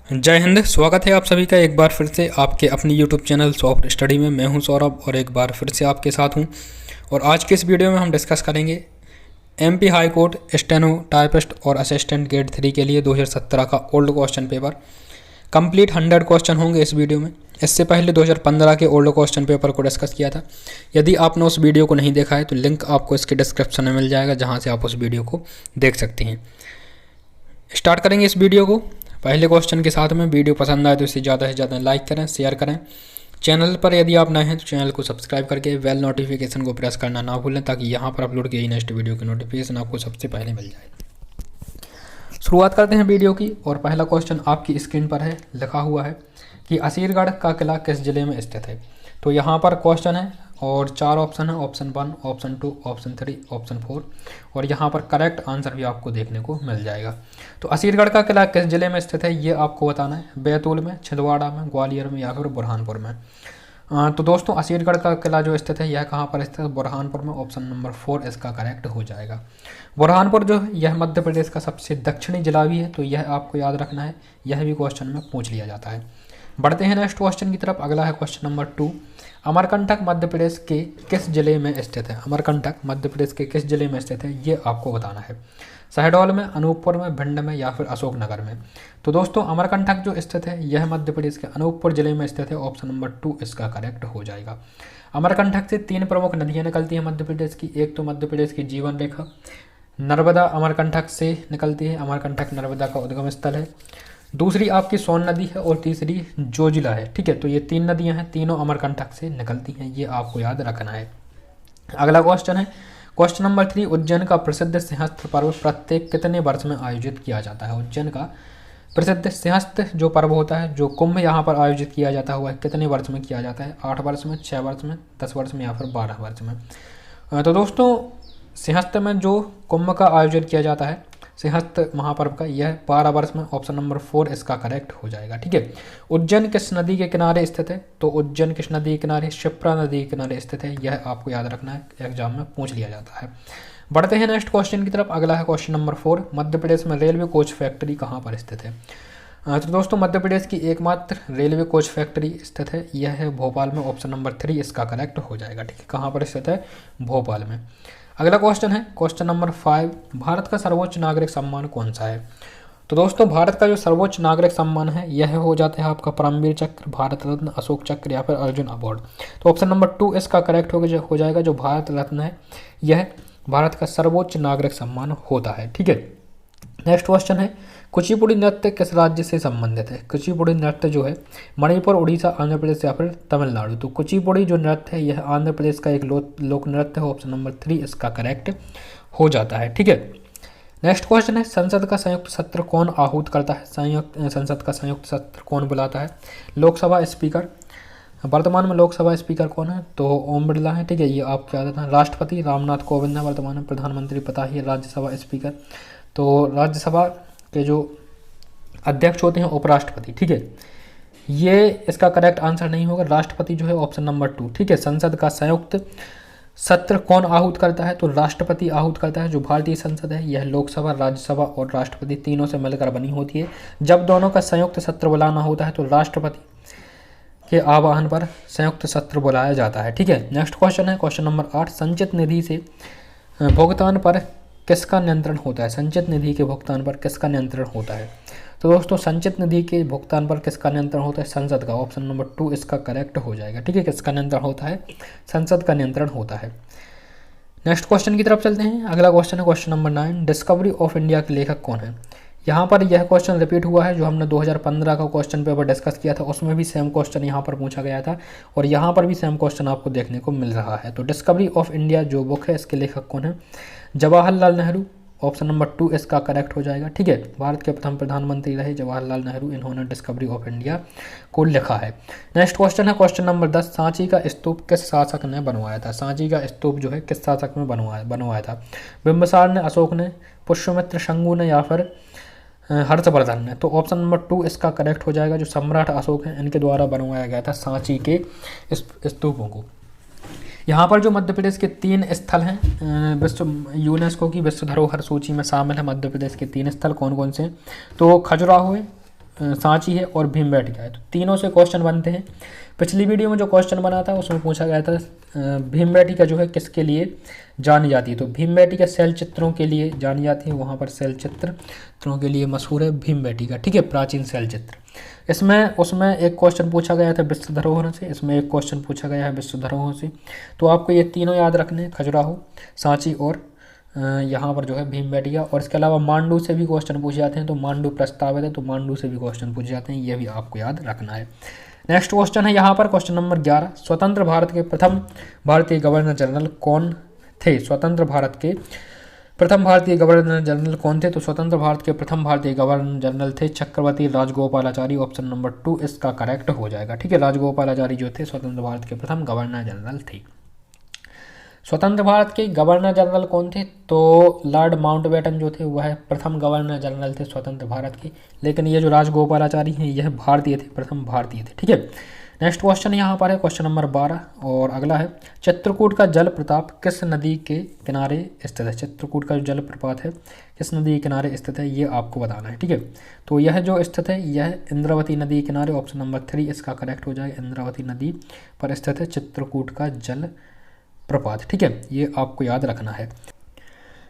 जय हिंद। स्वागत है आप सभी का एक बार फिर से आपके अपनी यूट्यूब चैनल सॉफ्ट स्टडी में। मैं हूं सौरभ और एक बार फिर से आपके साथ हूं। और आज के इस वीडियो में हम डिस्कस करेंगे MP high court steno typist और असिस्टेंट ग्रेड 3 के लिए 2017 का old question paper. Complete 100 question होंगे इस वीडियो में। इससे पहले 2015 के ओल्ड क्वेश्चन पेपर को डिस्कस किया था। यदि आपने उस वीडियो को नहीं देखा है तो लिंक आपको इसके डिस्क्रिप्शन में मिल जाएगा, जहाँ से आप उस वीडियो को देख सकते हैं। स्टार्ट करेंगे इस वीडियो को पहले क्वेश्चन के साथ में। वीडियो पसंद आए तो इसे ज़्यादा से ज़्यादा लाइक करें, शेयर करें। चैनल पर यदि आप नए हैं तो चैनल को सब्सक्राइब करके बेल नोटिफिकेशन को प्रेस करना ना भूलें, ताकि यहाँ पर अपलोड की नेक्स्ट वीडियो की नोटिफिकेशन आपको सबसे पहले मिल जाए। शुरुआत करते हैं वीडियो की। और पहला क्वेश्चन आपकी स्क्रीन पर है, लिखा हुआ है कि असीरगढ़ का किला किस जिले में स्थित है। तो यहाँ पर क्वेश्चन है और 4 ऑप्शन है, ऑप्शन 1, ऑप्शन 2, ऑप्शन 3, ऑप्शन 4। और यहाँ पर करेक्ट आंसर भी आपको देखने को मिल जाएगा। तो असीरगढ़ का किला किस जिले में स्थित है ये आपको बताना है। बैतूल में, छिंदवाड़ा में, ग्वालियर में या फिर बुरहानपुर में। तो दोस्तों असीरगढ़ का किला जो स्थित है यह कहाँ पर स्थित है? बुरहानपुर में। ऑप्शन नंबर 4 इसका करेक्ट हो जाएगा। बुरहानपुर जो है यह मध्य प्रदेश का सबसे दक्षिणी जिला भी है, तो यह आपको याद रखना है। यह भी क्वेश्चन में पूछ लिया जाता है। बढ़ते हैं नेक्स्ट क्वेश्चन की तरफ। अगला है क्वेश्चन नंबर 2। अमरकंटक मध्य प्रदेश के किस जिले में स्थित है? अमरकंटक मध्य प्रदेश के किस जिले में स्थित है ये आपको बताना है। शहडोल में, अनूपपुर में, भिंड में या फिर अशोकनगर में। तो दोस्तों अमरकंटक जो स्थित है यह मध्य प्रदेश के अनूपपुर जिले में स्थित है। ऑप्शन नंबर 2 इसका करेक्ट हो जाएगा। अमरकंटक से 3 प्रमुख नदियाँ निकलती हैं मध्य प्रदेश की। एक तो मध्य प्रदेश की जीवन रेखा नर्मदा अमरकंटक से निकलती है। अमरकंटक नर्मदा का उद्गम स्थल है। दूसरी आपकी सोन नदी है और तीसरी जोजिला है। ठीक है, तो ये 3 नदियां हैं, तीनों अमरकंटक से निकलती हैं, ये आपको याद रखना है। अगला क्वेश्चन है क्वेश्चन नंबर 3। उज्जैन का प्रसिद्ध सिंहस्थ पर्व प्रत्येक कितने वर्ष में आयोजित किया जाता है? उज्जैन का प्रसिद्ध सिंहस्थ जो पर्व होता है, जो कुंभ यहाँ पर आयोजित किया जाता हुआ है, कितने वर्ष में किया जाता है? 8 वर्ष में, 6 वर्ष में, 10 वर्ष में या फिर 12 वर्ष में। तो दोस्तों सिंहस्थ में जो कुंभ का आयोजन किया जाता है, सिंहस्थ महापर्व का, यह 12 वर्ष में। ऑप्शन नंबर 4 इसका करेक्ट हो जाएगा। ठीक है, उज्जैन किस नदी के किनारे स्थित है? तो उज्जैन किस नदी के किनारे? शिप्रा नदी के किनारे स्थित है। यह आपको याद रखना है, एग्जाम में पूछ लिया जाता है। बढ़ते हैं नेक्स्ट क्वेश्चन की तरफ। अगला है क्वेश्चन नंबर 4। मध्य प्रदेश में रेलवे कोच फैक्ट्री कहाँ पर स्थित है? तो दोस्तों मध्य प्रदेश की एकमात्र रेलवे कोच फैक्ट्री स्थित है, यह है भोपाल में। ऑप्शन नंबर 3 इसका करेक्ट हो जाएगा। ठीक है, कहाँ पर स्थित है? भोपाल में। अगला क्वेश्चन है क्वेश्चन नंबर 5। भारत का सर्वोच्च नागरिक सम्मान कौन सा है? तो दोस्तों भारत का जो सर्वोच्च नागरिक सम्मान है यह हो जाता है आपका परमवीर चक्र, भारत रत्न, अशोक चक्र या फिर अर्जुन अवार्ड। तो ऑप्शन नंबर 2 इसका करेक्ट हो जाएगा। जो भारत रत्न है यह भारत का सर्वोच्च नागरिक सम्मान होता है। ठीक है, नेक्स्ट क्वेश्चन है कुचिपुड़ी नृत्य किस राज्य से संबंधित है? कुचिपुड़ी नृत्य जो है मणिपुर, उड़ीसा, आंध्र प्रदेश या फिर तमिलनाडु। तो कुचिपुड़ी जो नृत्य है यह आंध्र प्रदेश का एक लोक नृत्य है। ऑप्शन नंबर 3 इसका करेक्ट हो जाता है। ठीक है, नेक्स्ट क्वेश्चन है संसद का संयुक्त सत्र कौन आहूत करता है? संसद का संयुक्त सत्र कौन बुलाता है? लोकसभा स्पीकर। वर्तमान में लोकसभा स्पीकर कौन है? तो ओम बिरला है। ठीक है, ये आपको याद रखना है। राष्ट्रपति रामनाथ कोविंद है वर्तमान में। प्रधानमंत्री पता ही है। राज्यसभा स्पीकर, तो राज्यसभा के जो अध्यक्ष होते हैं उपराष्ट्रपति। ठीक है, ये इसका करेक्ट आंसर नहीं होगा। राष्ट्रपति जो है ऑप्शन नंबर 2। ठीक है, संसद का संयुक्त सत्र कौन आहूत करता है? तो राष्ट्रपति आहूत करता है। जो भारतीय संसद है यह लोकसभा, राज्यसभा और राष्ट्रपति तीनों से मिलकर बनी होती है। जब दोनों का संयुक्त सत्र बुलाना होता है तो राष्ट्रपति के आह्वान पर संयुक्त सत्र बुलाया जाता है। ठीक है, नेक्स्ट क्वेश्चन है क्वेश्चन नंबर 8। संचित निधि से भुगतान पर किसका नियंत्रण होता है? संचित निधि के भुगतान पर किसका नियंत्रण होता है? तो दोस्तों संचित निधि के भुगतान पर किसका नियंत्रण होता है? संसद का। ऑप्शन नंबर 2 इसका करेक्ट हो जाएगा। ठीक है, किसका नियंत्रण होता है? संसद का नियंत्रण होता है। नेक्स्ट क्वेश्चन की तरफ चलते हैं। अगला क्वेश्चन है question number 9। Discovery of India के लेखक कौन है? यहाँ पर यह क्वेश्चन रिपीट हुआ है। जो हमने 2015 का क्वेश्चन पेपर डिस्कस किया था उसमें भी सेम क्वेश्चन यहाँ पर पूछा गया था और यहाँ पर भी सेम क्वेश्चन आपको देखने को मिल रहा है। तो डिस्कवरी ऑफ इंडिया जो बुक है इसके लेखक कौन है? जवाहरलाल नेहरू। ऑप्शन नंबर 2 इसका करेक्ट हो जाएगा। ठीक है, भारत के प्रथम प्रधानमंत्री रहे जवाहरलाल नेहरू, इन्होंने डिस्कवरी ऑफ इंडिया को लिखा है। नेक्स्ट क्वेश्चन है क्वेश्चन नंबर 10। सांची का स्तूप किस शासक ने बनवाया था? सांची का स्तूप जो है किस शासक ने बनवाया था? बिंबिसार ने, अशोक ने, पुष्यमित्र, शंगु ने या फिर हर्षवर्धन ने। तो ऑप्शन नंबर 2 इसका करेक्ट हो जाएगा। जो सम्राट अशोक हैं इनके द्वारा बनवाया गया था सांची के स्तूपों को। यहाँ पर जो मध्य प्रदेश के 3 स्थल हैं विश्व यूनेस्को की विश्व धरोहर सूची में शामिल है। मध्य प्रदेश के 3 स्थल कौन कौन से हैं? तो खजुराहो है, सांची है और भीमबेटका है। तो तीनों से क्वेश्चन बनते हैं। पिछली वीडियो में जो क्वेश्चन बना था उसमें पूछा गया था भीमबेटका जो है किसके लिए जानी जाती है। तो भीमबेटका शैल चित्रों के लिए जानी जाती है, वहाँ पर शैल चित्रों के लिए मशहूर है भीमबेटका, ठीक है, प्राचीन शैल चित्र। उसमें एक क्वेश्चन पूछा गया था विश्व धरोहर से, इसमें एक क्वेश्चन पूछा गया है विश्व धरोहर से। तो आपको ये तीनों याद रखने हैं, खजुराहो, सांची और यहाँ पर जो है भीमबेटका। और इसके अलावा मांडू से भी क्वेश्चन पूछे जाते हैं। तो मांडू प्रस्तावित है, तो मांडू से भी क्वेश्चन पूछे जाते हैं, ये भी आपको याद रखना है। नेक्स्ट क्वेश्चन है यहाँ पर क्वेश्चन नंबर 11, स्वतंत्र भारत के प्रथम भारतीय गवर्नर जनरल कौन थे? स्वतंत्र भारत के प्रथम भारतीय गवर्नर जनरल कौन थे? तो स्वतंत्र भारत के प्रथम भारतीय गवर्नर जनरल थे चक्रवर्ती राजगोपालाचारी। ऑप्शन नंबर 2 इसका करेक्ट हो जाएगा, ठीक है। राजगोपालाचारी जो थे स्वतंत्र भारत के प्रथम गवर्नर जनरल थे। स्वतंत्र भारत के गवर्नर जनरल कौन थे? तो लॉर्ड माउंटबेटन जो थे वह प्रथम गवर्नर जनरल थे स्वतंत्र भारत के। लेकिन ये जो राजगोपालाचारी हैं यह भारतीय थे, प्रथम भारतीय थे, ठीक है। नेक्स्ट क्वेश्चन यहाँ पर है क्वेश्चन नंबर 12 और अगला है चित्रकूट का जल प्रपात किस नदी के किनारे स्थित है? चित्रकूट का जो जल प्रपात है किस नदी के किनारे स्थित है, ये आपको बताना है, ठीक है। तो यह जो स्थित है यह इंद्रावती नदी के किनारे, ऑप्शन नंबर 3 इसका करेक्ट हो जाएगा। इंद्रावती नदी पर स्थित है चित्रकूट का जल प्रपात, ठीक है, ये आपको याद रखना है।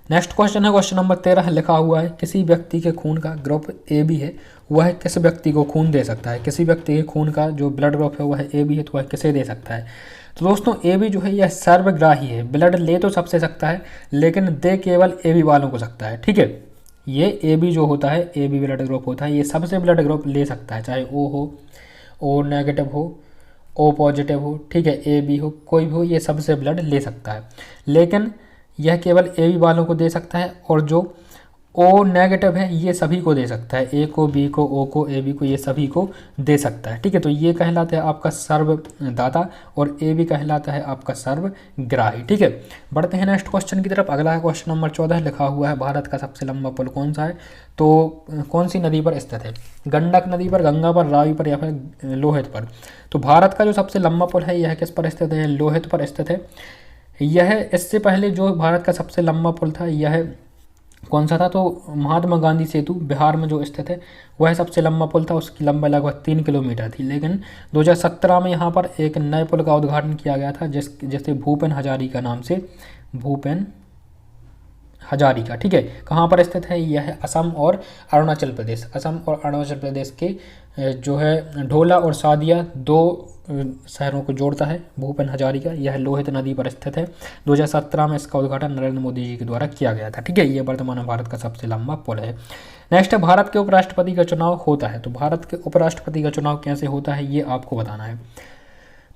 नेक्स्ट क्वेश्चन है क्वेश्चन नंबर 13, लिखा हुआ है किसी व्यक्ति के खून का ग्रुप ए बी है, वह किस व्यक्ति को खून दे सकता है? किसी व्यक्ति के खून का जो ब्लड ग्रुप है वह ए बी है, तो वह किसे दे सकता है? तो दोस्तों ए बी जो है यह सर्वग्राही है, ब्लड ले तो सबसे सकता है लेकिन दे केवल ए बी वालों को सकता है, ठीक है। ये ए बी जो होता है, ए बी ब्लड ग्रुप होता है, ये सबसे ब्लड ग्रुप ले सकता है, चाहे ओ हो, ओ नेगेटिव हो, ओ पॉजिटिव हो, ठीक है, ए बी हो, कोई भी हो, ये सबसे ब्लड ले सकता है। लेकिन यह केवल ए बी वालों को दे सकता है और जो ओ नेगेटिव है ये सभी को दे सकता है, ए को, बी को, ओ को, ए बी को, ये सभी को दे सकता है, ठीक है। तो ये कहलाता है आपका सर्वदाता और ए बी कहलाता है आपका सर्वग्राही, ठीक है। बढ़ते हैं नेक्स्ट क्वेश्चन की तरफ। अगला है क्वेश्चन नंबर 14, लिखा हुआ है भारत का सबसे लंबा पुल कौन सा है? तो कौन सी नदी पर स्थित है? गंडक नदी पर, गंगा पर, रावी पर या फिर लोहित पर? तो भारत का जो सबसे लंबा पुल है यह किस पर स्थित है? लोहित पर स्थित है। यह इससे पहले जो भारत का सबसे लंबा पुल था यह कौन सा था? तो महात्मा गांधी सेतु बिहार में जो स्थित है वह सबसे लंबा पुल था, उसकी लंबाई लगभग 3 किलोमीटर थी। लेकिन 2017 में यहाँ पर एक नए पुल का उद्घाटन किया गया था जिसे भूपेन हजारिका नाम से, भूपेन हजारिका, ठीक है। कहाँ पर स्थित है? यह असम और अरुणाचल प्रदेश, असम और अरुणाचल प्रदेश के जो है ढोला और सादिया दो शहरों को जोड़ता है भूपेन हजारिका। यह लोहित नदी पर स्थित है। 2017 में इसका उद्घाटन नरेंद्र मोदी जी के द्वारा किया गया था, ठीक है। ये वर्तमान में भारत का सबसे लंबा पुल है। नेक्स्ट है भारत के उपराष्ट्रपति का चुनाव होता है। तो भारत के उपराष्ट्रपति का चुनाव कैसे होता है ये आपको बताना है।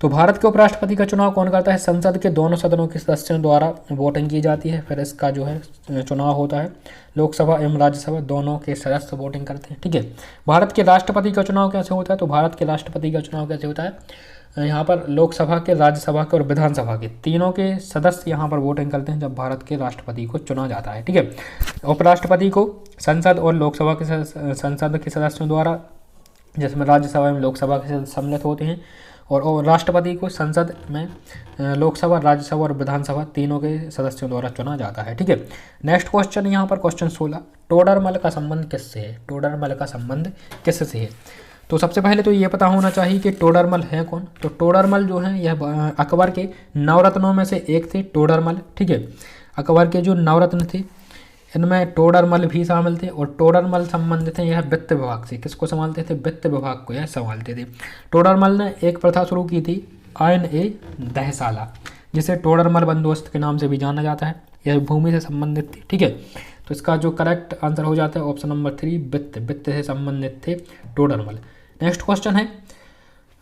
तो भारत के उपराष्ट्रपति का चुनाव कौन करता है? संसद के दोनों सदनों के सदस्यों द्वारा वोटिंग की जाती है, फिर इसका जो है चुनाव होता है। लोकसभा एवं राज्यसभा दोनों के सदस्य वोटिंग करते हैं, ठीक है। भारत के राष्ट्रपति का चुनाव कैसे होता है? तो भारत के राष्ट्रपति का चुनाव कैसे होता है? यहाँ पर लोकसभा के, राज्यसभा के और विधानसभा के तीनों के सदस्य यहाँ पर वोटिंग करते हैं जब भारत के राष्ट्रपति को चुना जाता है, ठीक है। उपराष्ट्रपति को संसद और लोकसभा के संसद के सदस्यों द्वारा, जिसमें राज्यसभा एवं लोकसभा के सदस्य सम्मिलित होते हैं, और राष्ट्रपति को संसद में लोकसभा, राज्यसभा और विधानसभा तीनों के सदस्यों द्वारा चुना जाता है, ठीक है। नेक्स्ट क्वेश्चन यहाँ पर क्वेश्चन 16, टोडरमल का संबंध किससे है? टोडरमल का संबंध किससे है? तो सबसे पहले तो ये पता होना चाहिए कि टोडरमल है कौन। तो टोडरमल जो है यह अकबर के नवरत्नों में से एक थे टोडरमल, ठीक है। अकबर के जो नवरत्न थे इनमें टोडरमल भी शामिल थे और टोडरमल संबंधित हैं यह वित्त विभाग से। किसको संभालते थे? वित्त विभाग को यह संभालते थे। टोडरमल ने एक प्रथा शुरू की थी आयन ए दहशाला, जिसे टोडरमल बंदोबस्त के नाम से भी जाना जाता है। यह भूमि से संबंधित थी, ठीक है। तो इसका जो करेक्ट आंसर हो जाता है ऑप्शन नंबर 3 वित्त, वित्त से संबंधित थे टोडरमल। नेक्स्ट क्वेश्चन है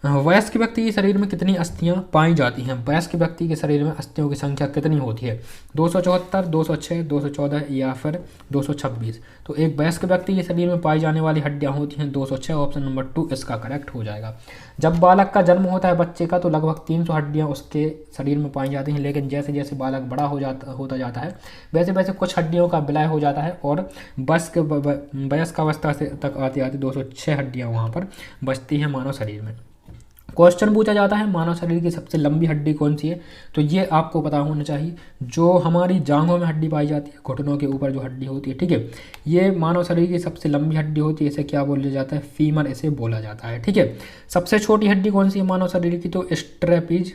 वयस्क व्यक्ति के शरीर में कितनी अस्थियां पाई जाती हैं? वयस्क व्यक्ति के शरीर में अस्थियों की संख्या कितनी होती है? 274, 206, 214 या फिर 226? तो एक वयस्क व्यक्ति के शरीर में पाई जाने वाली हड्डियां होती हैं 206, ऑप्शन नंबर 2 इसका करेक्ट हो जाएगा। जब बालक का जन्म होता है बच्चे का तो लगभग 300 हड्डियाँ उसके शरीर में पाई जाती हैं, लेकिन जैसे जैसे बालक बड़ा होता जाता है वैसे वैसे कुछ हड्डियों का विलय हो जाता है और वयस्क अवस्था से तक आती 206 हड्डियाँ वहाँ पर बचती हैं मानव शरीर में। क्वेश्चन पूछा जाता है मानव शरीर की सबसे लंबी हड्डी कौन सी है, तो ये आपको पता होना चाहिए। जो हमारी जांघों में हड्डी पाई जाती है, घुटनों के ऊपर जो हड्डी होती है, ठीक है, ये मानव शरीर की सबसे लंबी हड्डी होती है। इसे क्या बोला जाता है? फीमर इसे बोला जाता है, ठीक है। सबसे छोटी हड्डी कौन सी है मानव शरीर की? तो स्ट्रेपीज।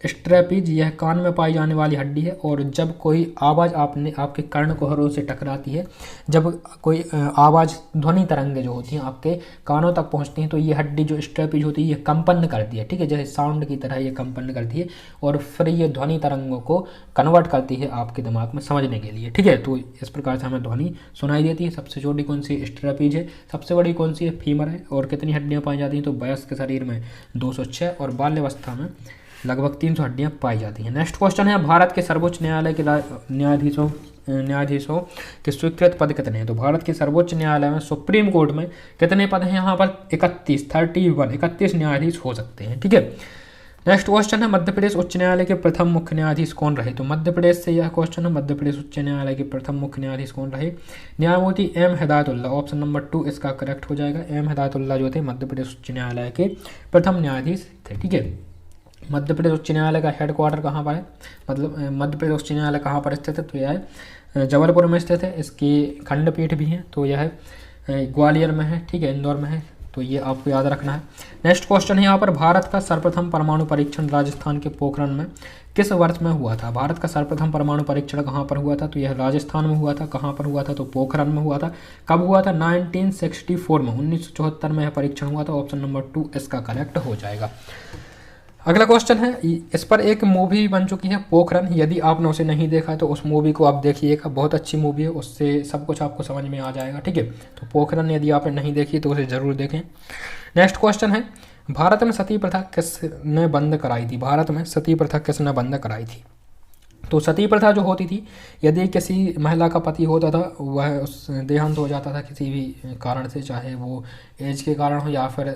स्ट्रेपीज यह कान में पाई जाने वाली हड्डी है। और जब कोई आवाज़ आपके कर्णकुहरों से टकराती है, जब कोई आवाज़, ध्वनि तरंगें जो होती हैं आपके कानों तक पहुंचती हैं, तो ये हड्डी जो स्ट्रेपीज होती है ये कंपन करती है, ठीक है, जैसे साउंड की तरह ये कंपन करती है और फिर ये ध्वनि तरंगों को कन्वर्ट करती है आपके दिमाग में समझने के लिए, ठीक है। तो इस प्रकार से हमें ध्वनि सुनाई देती है। सबसे छोटी कौन सी? स्ट्रेपीज है। सबसे बड़ी कौन सी है? फीमर है। और कितनी हड्डियाँ पाई जाती हैं? तो वयस्क शरीर में 206 और बाल्यावस्था में लगभग 300 हड्डियाँ पाई जाती हैं। नेक्स्ट क्वेश्चन है, भारत के सर्वोच्च न्यायालय के न्यायाधीशों के स्वीकृत पद कितने हैं? तो भारत के सर्वोच्च न्यायालय में, सुप्रीम कोर्ट में कितने पद हैं? यहाँ पर 31 न्यायाधीश हो सकते हैं, ठीक है। नेक्स्ट क्वेश्चन है, मध्य प्रदेश उच्च न्यायालय के प्रथम मुख्य न्यायाधीश कौन रहे? तो मध्य प्रदेश से यह क्वेश्चन है, मध्य प्रदेश उच्च न्यायालय के प्रथम मुख्य न्यायाधीश कौन रहे? न्यायमूर्ति एम हिदायतुल्ला। ऑप्शन नंबर 2 इसका करेक्ट हो जाएगा। एम हिदायतुल्ला जो थे मध्य प्रदेश उच्च न्यायालय के प्रथम न्यायाधीश थे, ठीक है। मध्य प्रदेश उच्च न्यायालय का हेडक्वार्टर कहाँ पर है? मतलब मध्य प्रदेश उच्च न्यायालय कहाँ पर स्थित है? तो यह है जबलपुर में स्थित है। इसकी खंडपीठ भी है, तो यह ग्वालियर में है, ठीक है, इंदौर में है। तो ये आपको याद रखना है। नेक्स्ट क्वेश्चन है यहाँ पर, भारत का सर्वप्रथम परमाणु परीक्षण राजस्थान के पोखरण में किस वर्ष में हुआ था? भारत का सर्वप्रथम परमाणु परीक्षण कहाँ पर हुआ था? तो यह राजस्थान में हुआ था। कहाँ पर हुआ था? तो पोखरण में हुआ था। कब हुआ था? 1964 में, 1974 में यह परीक्षण हुआ था। ऑप्शन नंबर 2 इसका करेक्ट हो जाएगा। अगला क्वेश्चन है, इस पर एक मूवी बन चुकी है पोखरण। यदि आपने उसे नहीं देखा तो उस मूवी को आप देखिएगा, बहुत अच्छी मूवी है, उससे सब कुछ आपको समझ में आ जाएगा, ठीक है। तो पोखरण यदि आपने नहीं देखी तो उसे ज़रूर देखें। नेक्स्ट क्वेश्चन है, भारत में सती प्रथा किसने बंद कराई थी? भारत में सती प्रथा किसने बंद कराई थी? तो सती प्रथा जो होती थी, यदि किसी महिला का पति होता था, वह उस देहांत हो जाता था किसी भी कारण से, चाहे वो एज के कारण हो या फिर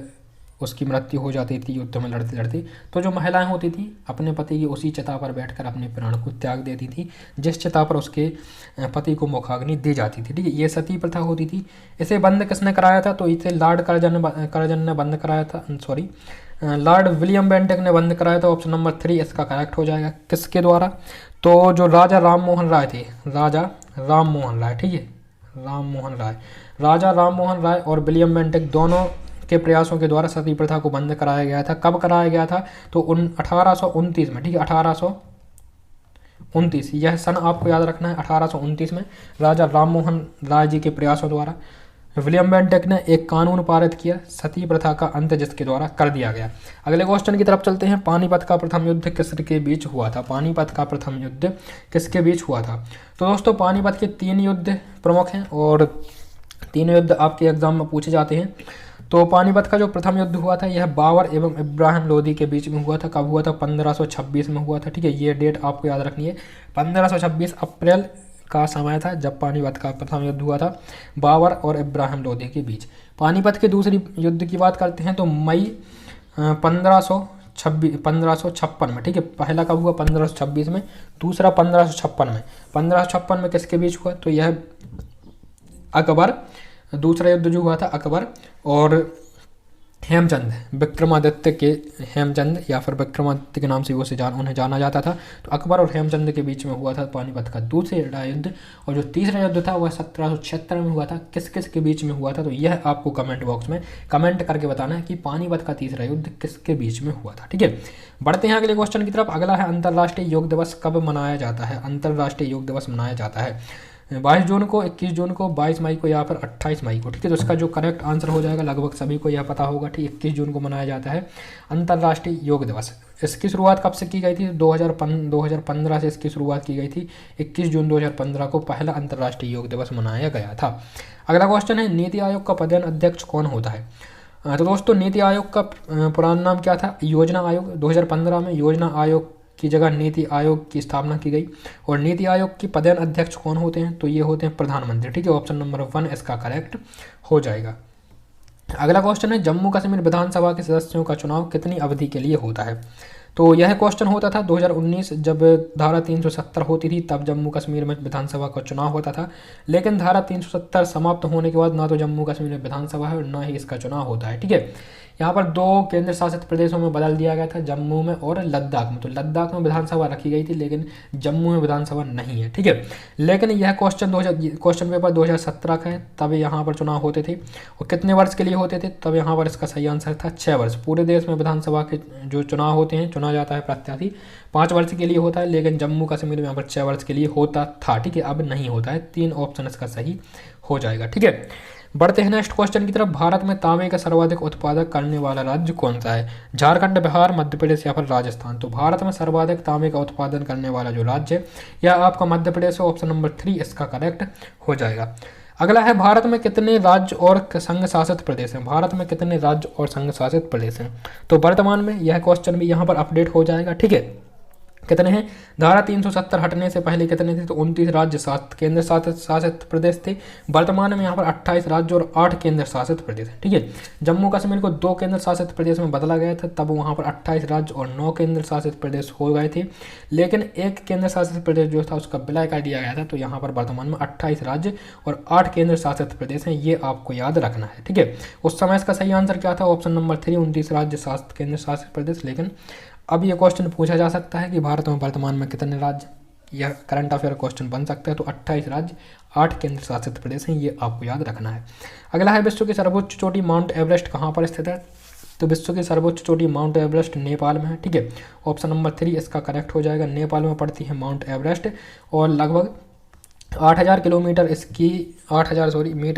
उसकी मृत्यु हो जाती थी युद्ध में लड़ते लड़ते, तो जो महिलाएं होती थी अपने पति की उसी चिता पर बैठकर अपने प्राण को त्याग देती थी, जिस चिता पर उसके पति को मुखाग्नि दी जाती थी, ठीक है। ये सती प्रथा होती थी। इसे बंद किसने कराया था? तो इसे लॉर्ड कर्जन ने बंद कराया था, सॉरी, लॉर्ड विलियम बेंटिक ने बंद कराया था। ऑप्शन नंबर 3 इसका करेक्ट हो जाएगा। किसके द्वारा? तो जो राजा राम मोहन राय थे, राजा राम मोहन राय, ठीक है, राजा राम मोहन राय और विलियम बेंटिक दोनों के प्रयासों के द्वारा सती प्रथा को बंद कराया गया था। कब कराया गया था? तो 1829 में, ठीक है, 1829, यह सन आपको याद रखना है। 1829 में राजा राम मोहन राय जी के प्रयासों द्वारा विलियम बेंटिक ने एक कानून पारित किया, सती प्रथा का अंत जिसके द्वारा कर दिया गया। अगले क्वेश्चन की तरफ चलते हैं। पानीपत का प्रथम युद्ध किसके बीच हुआ था? पानीपत का प्रथम युद्ध किसके बीच हुआ था? तो दोस्तों पानीपत के 3 युद्ध प्रमुख हैं और 3 युद्ध आपके एग्जाम में पूछे जाते हैं। तो पानीपत का जो प्रथम युद्ध हुआ था यह बाबर एवं इब्राहिम लोदी के बीच में हुआ था। कब हुआ था? 1526 में हुआ था, ठीक है। ये डेट आपको याद रखनी है। 1526 अप्रैल का समय था जब पानीपत का प्रथम युद्ध हुआ था बाबर और इब्राहिम लोदी के बीच। पानीपत के दूसरी युद्ध की बात करते हैं तो मई 1556 में, ठीक है। पहला कब हुआ? 1526 में, दूसरा 1556 में। 1556 में किसके बीच हुआ? तो यह अकबर, दूसरा युद्ध जो हुआ था अकबर और हेमचंद, विक्रमादित्य के हेमचंद या फिर विक्रमादित्य के नाम से उन्हें जाना जाता था। तो अकबर और हेमचंद के बीच में हुआ था पानीपत का दूसरा युद्ध। और जो तीसरा युद्ध था वह 1776 में हुआ था। किस किस के बीच में हुआ था? तो यह आपको कमेंट बॉक्स में कमेंट करके बताना है कि पानीपत का तीसरा युद्ध किसके बीच में हुआ था, ठीक है। बढ़ते हैं अगले क्वेश्चन की तरफ। अगला है, अंतर्राष्ट्रीय योग दिवस कब मनाया जाता है? अंतर्राष्ट्रीय योग दिवस मनाया जाता है 22 जून को, 21 जून को, 22 मई को या फिर 28 मई को, ठीक है। तो इसका जो करेक्ट आंसर हो जाएगा, लगभग सभी को यह पता होगा, ठीक। 21 जून को मनाया जाता है अंतर्राष्ट्रीय योग दिवस। इसकी शुरुआत कब से की गई थी? 2015 से इसकी शुरुआत की गई थी। 21 जून 2015 को पहला अंतर्राष्ट्रीय योग दिवस मनाया गया था। अगला क्वेश्चन है, नीति आयोग का पदेन अध्यक्ष कौन होता है? तो दोस्तों नीति आयोग का पुराना नाम क्या था? योजना आयोग। 2015 में योजना आयोग की जगह नीति आयोग की स्थापना की गई। और नीति आयोग की पदेन अध्यक्ष कौन होते हैं? तो ये होते हैं प्रधानमंत्री, ठीक है। ऑप्शन नंबर 1 इसका करेक्ट हो जाएगा। अगला क्वेश्चन है, जम्मू कश्मीर विधानसभा के सदस्यों का चुनाव कितनी अवधि के लिए होता है? तो यह क्वेश्चन होता था 2019 जब धारा 370 होती थी, तब जम्मू कश्मीर में विधानसभा का चुनाव होता था। लेकिन धारा 370 समाप्त होने के बाद ना तो जम्मू कश्मीर में विधानसभा है और ना ही इसका चुनाव होता है। ठीक है, यहाँ पर दो केंद्र शासित प्रदेशों में बदल दिया गया था, जम्मू में और लद्दाख में। तो लद्दाख में विधानसभा रखी गई थी लेकिन जम्मू में विधानसभा नहीं है। ठीक है, लेकिन यह क्वेश्चन पेपर 2017 का है, तब यहाँ पर चुनाव होते थे। और कितने वर्ष के लिए होते थे, तब यहाँ पर इसका सही आंसर था 6 वर्ष। पूरे देश में विधानसभा के जो चुनाव होते हैं, चुना जाता है प्रत्याशी 5 वर्ष के लिए होता है, लेकिन जम्मू कश्मीर में यहाँ पर 6 वर्ष के लिए होता था। ठीक है, अब नहीं होता है। 3 ऑप्शन इसका सही हो जाएगा। ठीक है, बढ़ते हैं नेक्स्ट क्वेश्चन की तरफ। भारत में तांबे का सर्वाधिक उत्पादक करने वाला राज्य कौन सा है? झारखंड, बिहार, मध्य प्रदेश या फिर राजस्थान? तो भारत में सर्वाधिक तांबे का उत्पादन करने वाला जो राज्य है यह आपका मध्य प्रदेश है। ऑप्शन नंबर 3 इसका करेक्ट हो जाएगा। अगला है, भारत में कितने राज्य और संघ शासित प्रदेश हैं? भारत में कितने राज्य और संघ शासित प्रदेश हैं? तो वर्तमान में यह क्वेश्चन भी यहाँ पर अपडेट हो जाएगा। ठीक है, कितने हैं? धारा 370 हटने से पहले कितने थे? तो 29 राज्य केंद्र शासित प्रदेश थे। वर्तमान में यहाँ पर 28 राज्य और 8 केंद्र शासित प्रदेश हैं। ठीक है, जम्मू कश्मीर को 2 केंद्र शासित प्रदेश में बदला गया था, तब वहाँ पर 28 राज्य और 9 केंद्र शासित प्रदेश हो गए थे। लेकिन एक केंद्र शासित प्रदेश जो था उसका विलय कर दिया गया था, तो यहाँ पर वर्तमान में 28 राज्य और 8 केंद्र शासित प्रदेश हैं। ये आपको याद रखना है। ठीक है, उस समय इसका सही आंसर क्या था? ऑप्शन नंबर 3 29 राज्य केंद्र शासित प्रदेश। लेकिन अब ये क्वेश्चन पूछा जा सकता है कि भारत में वर्तमान में कितने राज्य, यह करंट अफेयर क्वेश्चन बन सकता है। तो 28 राज्य 8 केंद्र शासित प्रदेश हैं, ये आपको याद रखना है। अगला है, विश्व की सर्वोच्च चोटी माउंट एवरेस्ट कहाँ पर स्थित है? तो विश्व की सर्वोच्च चोटी माउंट एवरेस्ट नेपाल में है। ठीक है, ऑप्शन नंबर 3 इसका करेक्ट हो जाएगा। नेपाल में पड़ती है माउंट एवरेस्ट और लगभग 8000 मीटर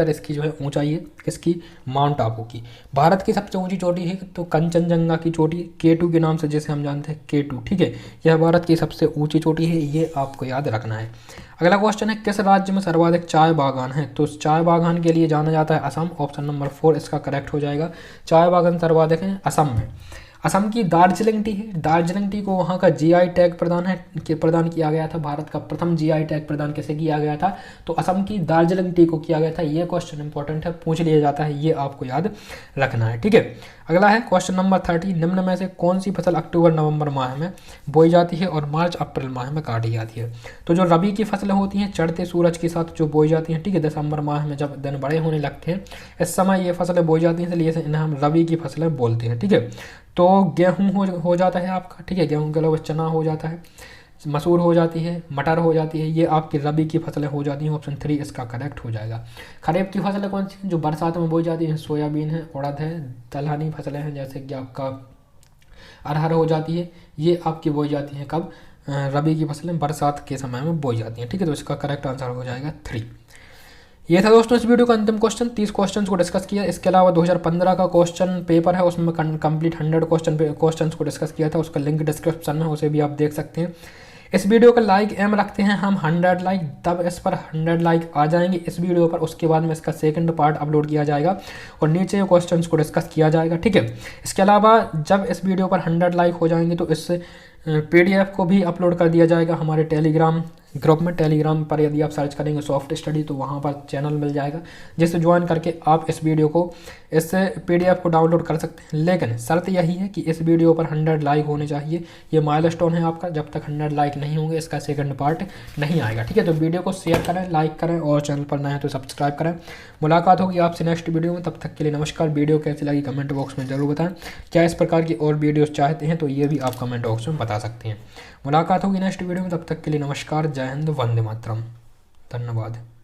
इसकी जो है ऊंचाई है, किसकी? माउंट आबू की। भारत की सबसे ऊंची चोटी है तो कंचनजंगा की चोटी, K2 के नाम से जिसे हम जानते हैं, K2। ठीक है, यह भारत की सबसे ऊंची चोटी है, ये आपको याद रखना है। अगला क्वेश्चन है, किस राज्य में सर्वाधिक चाय बागान है? तो चाय बागान के लिए जाना जाता है असम। ऑप्शन नंबर 4 इसका करेक्ट हो जाएगा। चाय बागान सर्वाधिक है असम में। असम की दार्जिलिंग टी है। दार्जिलिंग टी को वहाँ का जीआई टैग प्रदान किया गया था। भारत का प्रथम जीआई टैग प्रदान कैसे किया गया था? तो असम की दार्जिलिंग टी को किया गया था। ये क्वेश्चन इंपॉर्टेंट है, पूछ लिया जाता है, ये आपको याद रखना है। ठीक है, अगला है क्वेश्चन नंबर 30, निम्न में से कौन सी फसल अक्टूबर नवंबर माह में बोई जाती है और मार्च अप्रैल माह में काटी जाती है? तो जो रबी की फसलें होती हैं चढ़ते सूरज के साथ जो बोई जाती हैं, ठीक है, दिसंबर माह में जब दिन बड़े होने लगते हैं इस समय ये फसलें बोई जाती हैं, इसलिए इन्हें हम रबी की फसलें बोलते हैं। ठीक है, तो गेहूँ हो जाता है आपका, ठीक है, गेहूँ के अलावा चना हो जाता है, मसूर हो जाती है, मटर हो जाती है, ये आपकी रबी की फसलें हो जाती हैं। ऑप्शन 3 इसका करेक्ट हो जाएगा। खरीफ की फसलें कौन सी हैं जो बरसात में बोई जाती हैं? सोयाबीन है, उड़द है, दलहनी फसलें हैं जैसे कि आपका अरहर हो जाती है, ये आपकी बोई जाती हैं कब? रबी की फसलें बरसात के समय में बोई जाती हैं। ठीक है, तो इसका करेक्ट आंसर हो जाएगा 3। ये था दोस्तों इस वीडियो का अंतिम क्वेश्चन। 30 क्वेश्चन को डिस्कस किया। इसके अलावा 2015 का क्वेश्चन पेपर है, उसमें कंप्लीट 100 क्वेश्चन को डिस्कस किया था, उसका लिंक डिस्क्रिप्शन में, उसे भी आप देख सकते हैं। इस वीडियो का लाइक एम रखते हैं हम 100 लाइक, तब इस पर 100 लाइक आ जाएंगे इस वीडियो पर, उसके बाद में इसका सेकंड पार्ट अपलोड किया जाएगा और नीचे क्वेश्चंस को डिस्कस किया जाएगा। ठीक है, इसके अलावा जब इस वीडियो पर 100 लाइक हो जाएंगे तो इस PDF को भी अपलोड कर दिया जाएगा हमारे टेलीग्राम ग्रुप में। टेलीग्राम पर यदि आप सर्च करेंगे सॉफ्ट स्टडी तो वहाँ पर चैनल मिल जाएगा, जिससे ज्वाइन करके आप इस वीडियो को, इस PDF को डाउनलोड कर सकते हैं। लेकिन शर्त यही है कि इस वीडियो पर 100 लाइक होने चाहिए, ये माइलस्टोन है आपका। जब तक 100 लाइक नहीं होंगे इसका सेकंड पार्ट नहीं आएगा। ठीक है, तो वीडियो को शेयर करें, लाइक करें और चैनल पर नए हैं तो सब्सक्राइब करें। मुलाकात होगी आपसे नेक्स्ट वीडियो में, तब तक के लिए नमस्कार। वीडियो कैसी लगी कमेंट बॉक्स में जरूर बताएं। क्या इस प्रकार की और वीडियोस चाहते हैं तो ये भी आप कमेंट बॉक्स में बता सकते हैं। मुलाकात होगी नेक्स्ट वीडियो में, तब तक के लिए नमस्कार। जय हिंद, वंदे मातरम, धन्यवाद।